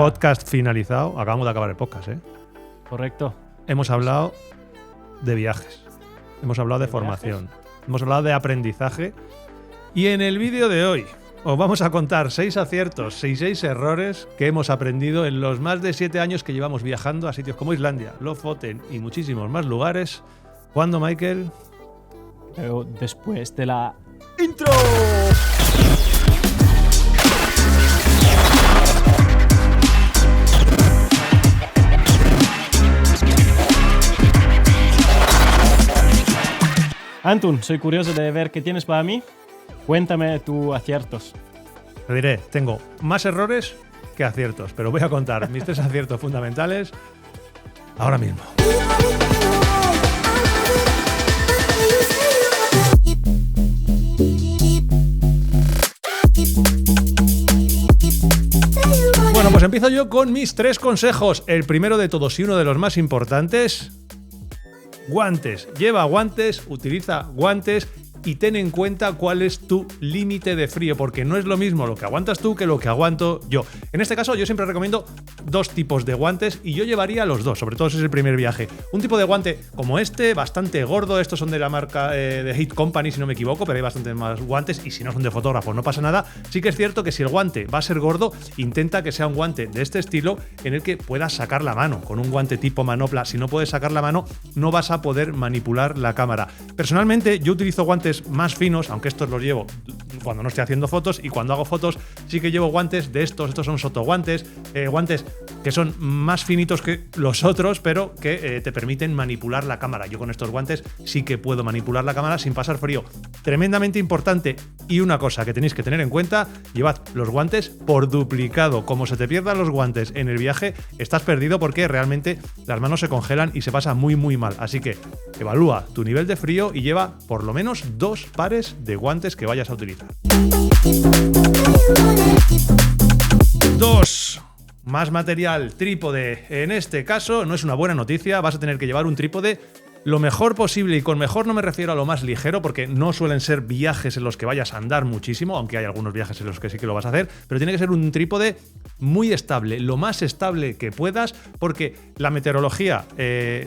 Podcast finalizado. Acabamos de acabar el podcast, ¿eh? Correcto. Hemos hablado de viajes. Hemos hablado de formación. Hemos hablado de aprendizaje. Y en el vídeo de hoy os vamos a contar 6 aciertos y 6 errores que hemos aprendido en los más de 7 años que llevamos viajando a sitios como Islandia, Lofoten y muchísimos más lugares. ¿Cuándo, Michael? Pero después de la intro. Antun, soy curioso de ver qué tienes para mí. Cuéntame tus aciertos. Te diré, tengo más errores que aciertos, pero voy a contar mis 3 aciertos fundamentales ahora mismo. Bueno, pues empiezo yo con mis 3 consejos. El primero de todos y uno de los más importantes: guantes. Lleva guantes, utiliza guantes y ten en cuenta cuál es tu límite de frío, porque no es lo mismo lo que aguantas tú que lo que aguanto yo. En este caso, yo siempre recomiendo 2 tipos de guantes y yo llevaría los 2, sobre todo si es el primer viaje. Un tipo de guante como este, bastante gordo. Estos son de la marca de Heat Company, si no me equivoco, pero hay bastantes más guantes y si no son de fotógrafos no pasa nada. Sí que es cierto que si el guante va a ser gordo, intenta que sea un guante de este estilo en el que puedas sacar la mano. Con un guante tipo manopla, si no puedes sacar la mano, no vas a poder manipular la cámara. Personalmente, yo utilizo guantes más finos, aunque estos los llevo cuando no estoy haciendo fotos, y cuando hago fotos sí que llevo guantes de estos son sotoguantes, guantes que son más finitos que los otros, pero que te permiten manipular la cámara. Yo con estos guantes sí que puedo manipular la cámara sin pasar frío. Tremendamente importante. Y una cosa que tenéis que tener en cuenta: llevad los guantes por duplicado. Como se te pierdan los guantes en el viaje, estás perdido, porque realmente las manos se congelan y se pasa muy muy mal. Así que evalúa tu nivel de frío y lleva por lo menos 2 pares de guantes que vayas a utilizar. 2. Más material, trípode. En este caso no es una buena noticia, vas a tener que llevar un trípode lo mejor posible, y con mejor no me refiero a lo más ligero, porque no suelen ser viajes en los que vayas a andar muchísimo, aunque hay algunos viajes en los que sí que lo vas a hacer, pero tiene que ser un trípode muy estable, lo más estable que puedas, porque la meteorología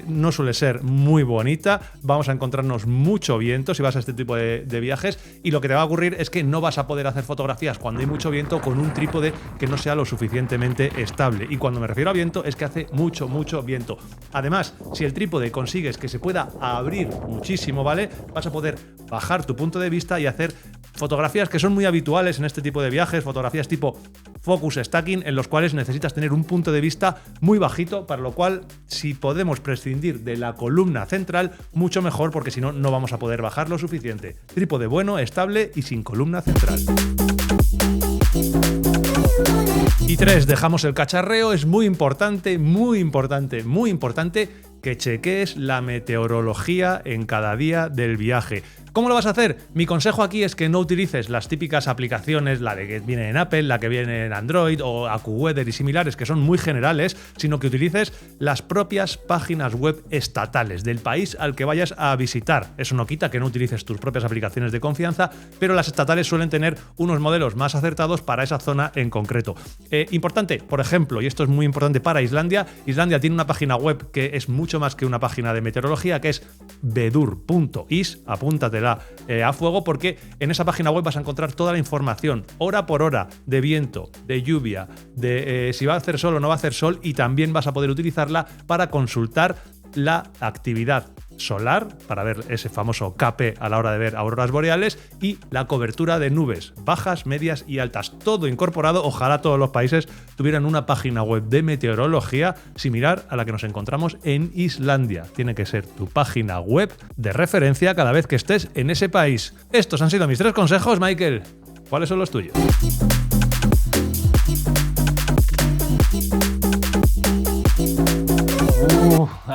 no suele ser muy bonita, vamos a encontrarnos mucho viento si vas a este tipo de viajes, y lo que te va a ocurrir es que no vas a poder hacer fotografías cuando hay mucho viento con un trípode que no sea lo suficientemente estable. Y cuando me refiero a viento es que hace mucho viento. Además, si el trípode consigues que se pueda abrir muchísimo, ¿vale? Vas a poder bajar tu punto de vista y hacer fotografías que son muy habituales en este tipo de viajes, fotografías tipo focus stacking, en los cuales necesitas tener un punto de vista muy bajito, para lo cual, si podemos prescindir de la columna central, mucho mejor, porque si no, no vamos a poder bajar lo suficiente. Trípode bueno, estable y sin columna central. Y 3, dejamos el cacharreo. Es muy importante que chequees la meteorología en cada día del viaje. ¿Cómo lo vas a hacer? Mi consejo aquí es que no utilices las típicas aplicaciones, la de que viene en Apple, la que viene en Android o AccuWeather y similares, que son muy generales, sino que utilices las propias páginas web estatales del país al que vayas a visitar. Eso no quita que no utilices tus propias aplicaciones de confianza, pero las estatales suelen tener unos modelos más acertados para esa zona en concreto. Importante, por ejemplo, y esto es muy importante para Islandia, Islandia tiene una página web que es mucho más que una página de meteorología, que es vedur.is, apúntatela a fuego, porque en esa página web vas a encontrar toda la información, hora por hora, de viento, de lluvia, de si va a hacer sol o no va a hacer sol, y también vas a poder utilizarla para consultar la actividad solar, para ver ese famoso KP a la hora de ver auroras boreales, y la cobertura de nubes bajas, medias y altas, todo incorporado. Ojalá todos los países tuvieran una página web de meteorología similar a la que nos encontramos en Islandia. Tiene que ser tu página web de referencia cada vez que estés en ese país. Estos han sido mis 3 consejos, Michael. ¿Cuáles son los tuyos?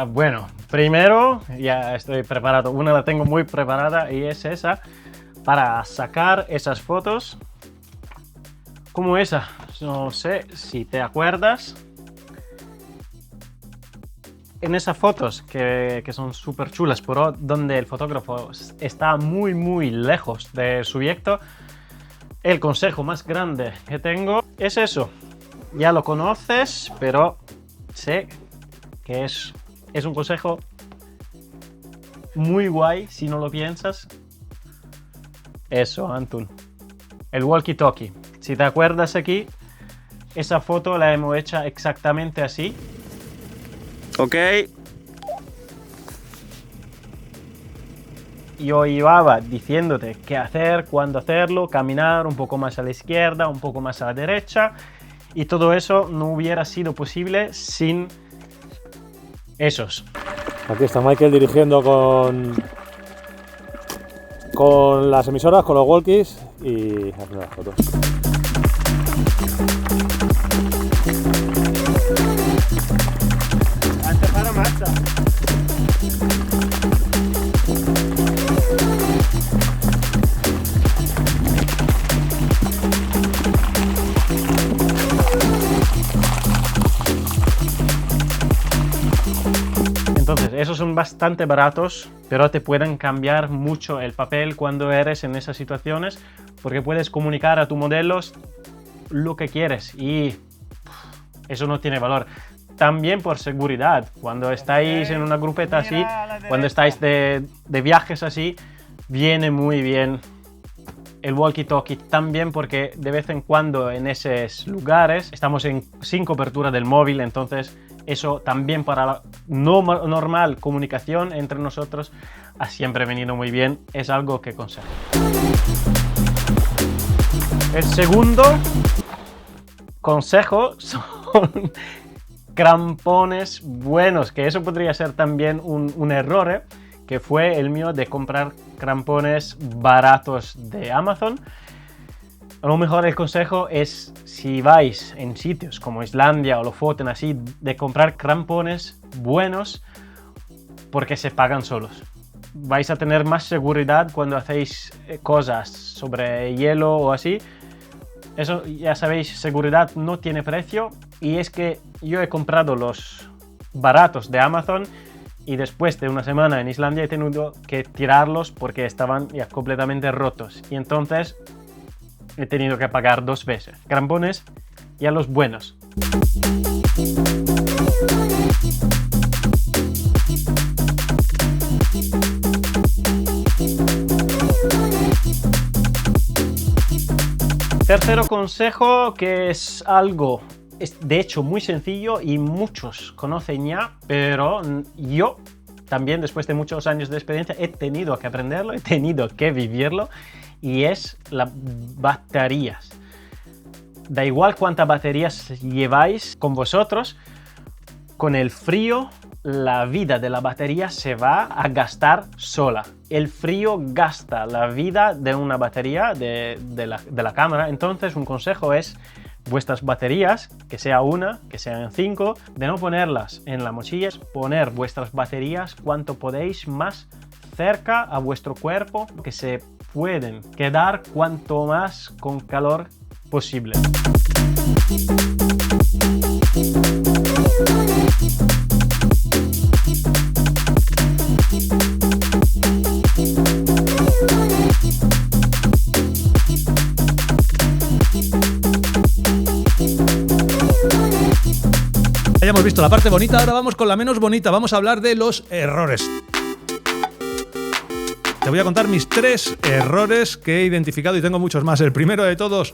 Bueno, primero ya estoy preparado. Una la tengo muy preparada y es esa, para sacar esas fotos como esa. No sé si te acuerdas. En esas fotos que son súper chulas, pero donde el fotógrafo está muy lejos de su objeto, el consejo más grande que tengo es eso. ya lo conoces, pero sé que es un consejo muy guay si no lo piensas. Eso, Antun. El walkie-talkie. Si te acuerdas aquí, esa foto la hemos hecho exactamente así. Ok. Yo iba diciéndote qué hacer, cuándo hacerlo, caminar un poco más a la izquierda, un poco más a la derecha. Y todo eso no hubiera sido posible sin esos. Aquí está Michael dirigiendo con las emisoras, con los walkies y haciendo las fotos. Hasta para marcha. Entonces, esos son bastante baratos, pero te pueden cambiar mucho el papel cuando eres en esas situaciones, porque puedes comunicar a tus modelos lo que quieres y eso no tiene valor. También por seguridad, cuando estáis en una grupeta así, cuando estáis de viajes así, viene muy bien el walkie-talkie, también porque de vez en cuando en esos lugares estamos sin cobertura del móvil, entonces eso también para la normal comunicación entre nosotros ha siempre venido muy bien, es algo que aconsejo. El segundo consejo son crampones buenos, que eso podría ser también un error, que fue el mío de comprar crampones baratos de Amazon. A lo mejor el consejo es, si vais en sitios como Islandia o Lofoten así, de comprar crampones buenos porque se pagan solos. Vais a tener más seguridad cuando hacéis cosas sobre hielo o así. Eso ya sabéis, seguridad no tiene precio, y es que yo he comprado los baratos de Amazon y después de una semana en Islandia he tenido que tirarlos porque estaban ya completamente rotos, y entonces he tenido que pagar 2 veces. Crampones y a los buenos. Tercero consejo, que es algo, de hecho muy sencillo y muchos conocen ya, pero yo también después de muchos años de experiencia he tenido que aprenderlo, he tenido que vivirlo, y es las baterías. Da igual cuántas baterías lleváis con vosotros, con el frío la vida de la batería se va a gastar sola. El frío gasta la vida de una batería de la cámara. Entonces un consejo es vuestras baterías, que sea una, que sean 5, de no ponerlas en la mochila, poner vuestras baterías cuanto podéis más cerca a vuestro cuerpo, que se pueden quedar cuanto más con calor posible. Ya hemos visto la parte bonita, ahora vamos con la menos bonita. Vamos a hablar de los errores. Te voy a contar mis 3 errores que he identificado y tengo muchos más. El primero de todos,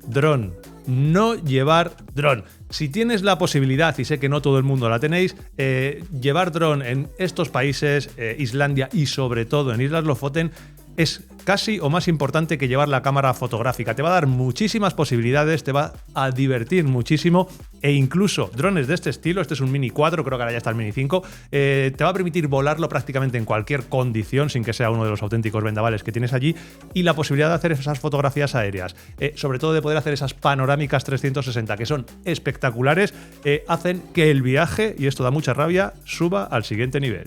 dron. No llevar dron. Si tienes la posibilidad, y sé que no todo el mundo la tenéis, llevar dron en estos países, Islandia y sobre todo en Islas Lofoten, es casi o más importante que llevar la cámara fotográfica. Te va a dar muchísimas posibilidades, te va a divertir muchísimo, e incluso drones de este estilo, este es un Mini 4, creo que ahora ya está el Mini 5, te va a permitir volarlo prácticamente en cualquier condición sin que sea uno de los auténticos vendavales que tienes allí, y la posibilidad de hacer esas fotografías aéreas, sobre todo de poder hacer esas panorámicas 360 que son espectaculares, hacen que el viaje, y esto da mucha rabia, suba al siguiente nivel.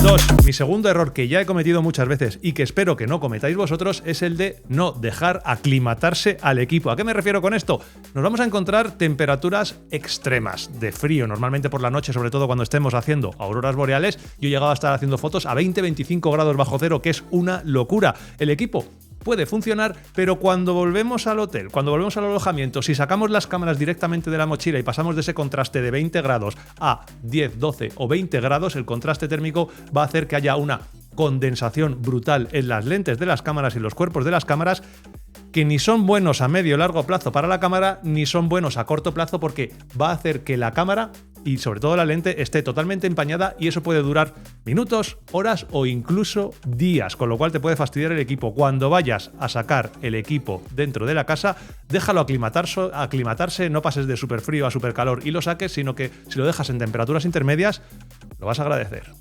2. Mi segundo error, que ya he cometido muchas veces y que espero que no cometáis vosotros, es el de no dejar aclimatarse al equipo. ¿A qué me refiero con esto? Nos vamos a encontrar temperaturas extremas de frío, normalmente por la noche, sobre todo cuando estemos haciendo auroras boreales. Yo he llegado a estar haciendo fotos a 20-25 grados bajo cero, que es una locura. El equipo puede funcionar, pero cuando volvemos al hotel, cuando volvemos al alojamiento, si sacamos las cámaras directamente de la mochila y pasamos de ese contraste de 20 grados a 10, 12 o 20 grados, el contraste térmico va a hacer que haya una condensación brutal en las lentes de las cámaras y los cuerpos de las cámaras, que ni son buenos a medio o largo plazo para la cámara, ni son buenos a corto plazo, porque va a hacer que la cámara y sobre todo la lente esté totalmente empañada, y eso puede durar minutos, horas o incluso días, con lo cual te puede fastidiar el equipo. Cuando vayas a sacar el equipo dentro de la casa, déjalo aclimatarse, no pases de súper frío a súper calor y lo saques, sino que si lo dejas en temperaturas intermedias, lo vas a agradecer.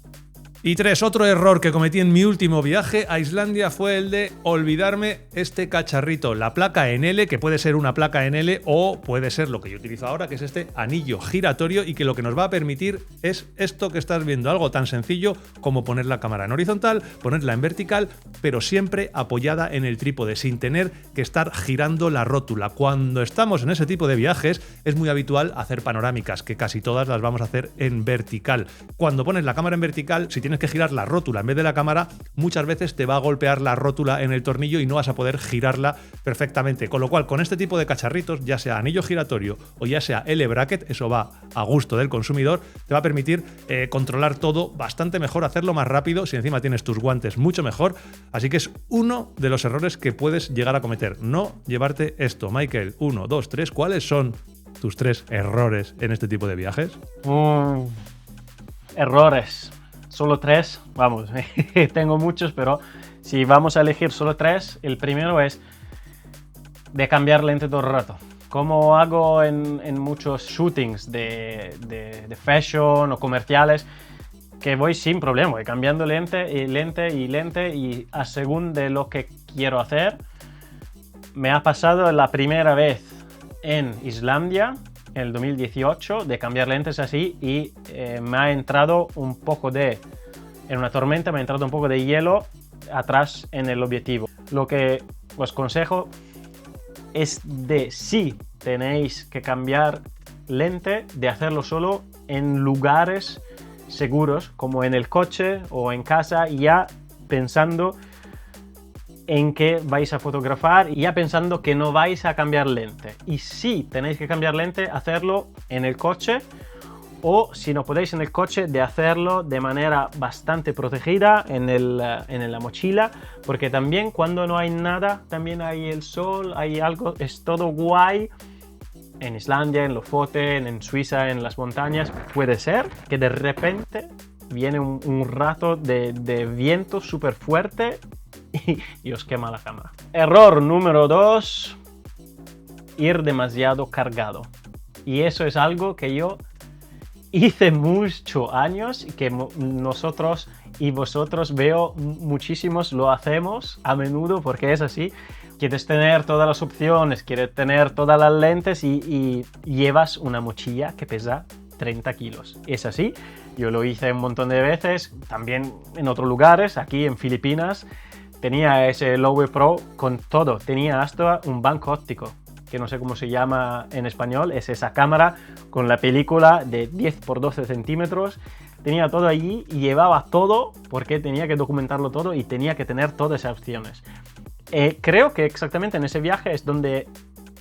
Y 3, otro error que cometí en mi último viaje a Islandia fue el de olvidarme este cacharrito, la placa en L, que puede ser una placa en L o puede ser lo que yo utilizo ahora, que es este anillo giratorio, y que lo que nos va a permitir es esto que estás viendo, algo tan sencillo como poner la cámara en horizontal, ponerla en vertical, pero siempre apoyada en el trípode, sin tener que estar girando la rótula. Cuando estamos en ese tipo de viajes es muy habitual hacer panorámicas, que casi todas las vamos a hacer en vertical. Cuando pones la cámara en vertical, si tienes que girar la rótula en vez de la cámara, muchas veces te va a golpear la rótula en el tornillo y no vas a poder girarla perfectamente. Con lo cual, con este tipo de cacharritos, ya sea anillo giratorio o ya sea L-bracket, eso va a gusto del consumidor, te va a permitir controlar todo bastante mejor, hacerlo más rápido. Si encima tienes tus guantes, mucho mejor. Así que es uno de los errores que puedes llegar a cometer, no llevarte esto. Michael, 1, 2, 3, ¿cuáles son tus 3 errores en este tipo de viajes? Errores. Solo 3, vamos, tengo muchos, pero si vamos a elegir solo 3, el primero es de cambiar lente todo el rato. Como hago en muchos shootings de fashion o comerciales, que voy sin problema, voy cambiando lente y a según de lo que quiero hacer. Me ha pasado la primera vez en Islandia, en el 2018, de cambiar lentes así, y me ha entrado un poco en una tormenta me ha entrado un poco de hielo atrás en el objetivo. Lo que os aconsejo es de, si tenéis que cambiar lente, de hacerlo solo en lugares seguros, como en el coche o en casa, ya pensando en que vais a fotografar y ya pensando que no vais a cambiar lente. Y si tenéis que cambiar lente, hacerlo en el coche, o si no podéis en el coche, de hacerlo de manera bastante protegida en la mochila, porque también cuando no hay nada, también hay el sol, hay algo, es todo guay. En Islandia, en Lofoten, en Suiza, en las montañas, puede ser que de repente viene un rato de viento súper fuerte y os quema la cámara. Error número 2, ir demasiado cargado. Y eso es algo que yo hice muchos años y que nosotros y vosotros veo muchísimos lo hacemos a menudo, porque es así. Quieres tener todas las opciones, quieres tener todas las lentes y llevas una mochila que pesa 30 kilos. Es así, yo lo hice un montón de veces, también en otros lugares, aquí en Filipinas. Tenía ese Loewe Pro con todo, tenía hasta un banco óptico, que no sé cómo se llama en español, es esa cámara con la película de 10 por 12 centímetros, tenía todo allí y llevaba todo porque tenía que documentarlo todo y tenía que tener todas esas opciones. Creo que exactamente en ese viaje es donde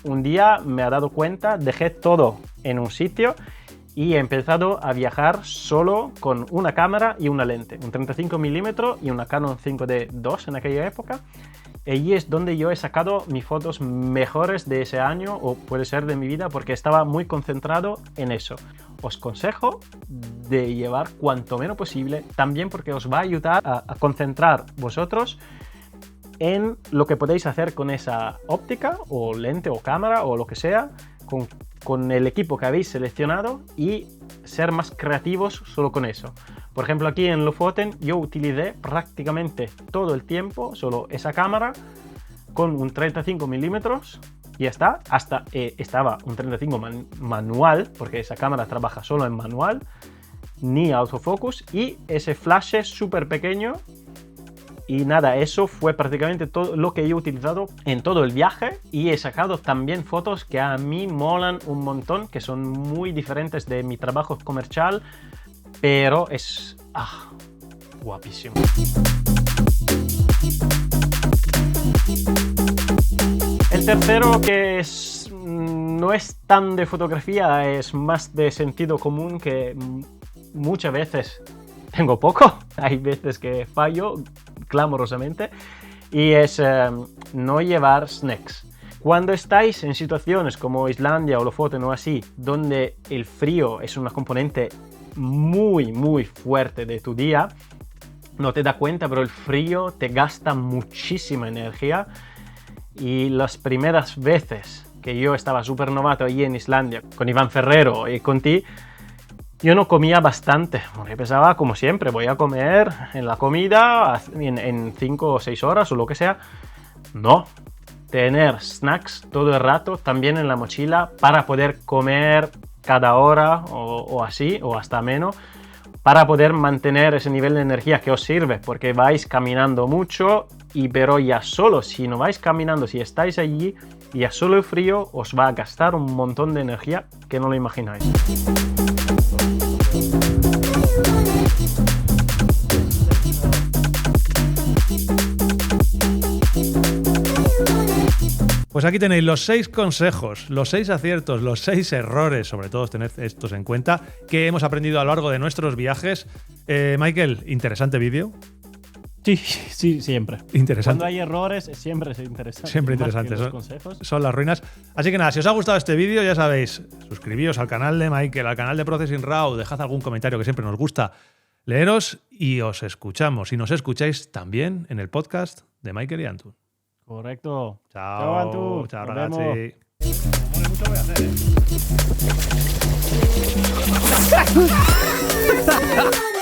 un día me he dado cuenta, dejé todo en un sitio y he empezado a viajar solo con una cámara y una lente, un 35 mm y una Canon 5D2 en aquella época. Allí es donde yo he sacado mis fotos mejores de ese año, o puede ser de mi vida, porque estaba muy concentrado en eso. Os aconsejo de llevar cuanto menos posible, también porque os va a ayudar a concentrar vosotros en lo que podéis hacer con esa óptica o lente o cámara o lo que sea, con el equipo que habéis seleccionado, y ser más creativos solo con eso. Por ejemplo, aquí en Lofoten yo utilicé prácticamente todo el tiempo solo esa cámara con un 35 mm y ya está. Hasta estaba un 35 manual, porque esa cámara trabaja solo en manual, ni autofocus, y ese flash súper pequeño. Y nada, eso fue prácticamente todo lo que yo he utilizado en todo el viaje, y he sacado también fotos que a mí molan un montón, que son muy diferentes de mi trabajo comercial, pero es guapísimo. El tercero, no es tan de fotografía, es más de sentido común, que muchas veces tengo poco, hay veces que fallo clamorosamente, y es no llevar snacks. Cuando estáis en situaciones como Islandia o Lofoten o así, donde el frío es una componente muy fuerte de tu día, no te das cuenta, pero el frío te gasta muchísima energía. Y las primeras veces que yo estaba súper novato ahí en Islandia, con Iván Ferrero y con ti, yo no comía bastante, porque pensaba, como siempre, voy a comer en la comida en 5 o 6 horas o lo que sea. No, tener snacks todo el rato, también en la mochila, para poder comer cada hora o así, o hasta menos, para poder mantener ese nivel de energía que os sirve, porque vais caminando mucho, pero ya solo, si no vais caminando, si estáis allí, ya solo el frío os va a gastar un montón de energía que no lo imagináis. Pues aquí tenéis los 6 consejos, los 6 aciertos, los 6 errores, sobre todo tened estos en cuenta, que hemos aprendido a lo largo de nuestros viajes. Michael, interesante vídeo. Sí, siempre. Interesante. Cuando hay errores, siempre es interesante. Siempre interesante. Son las ruinas. Así que nada, si os ha gustado este vídeo, ya sabéis, suscribíos al canal de Michael, al canal de Processing Raw, dejad algún comentario, que siempre nos gusta leeros, y os escuchamos. Y nos escucháis también en el podcast de Michael y Antun. Correcto. Ciao, Antun. Ciao, Nos ragazzi. vemos. Como mucho voy a hacer,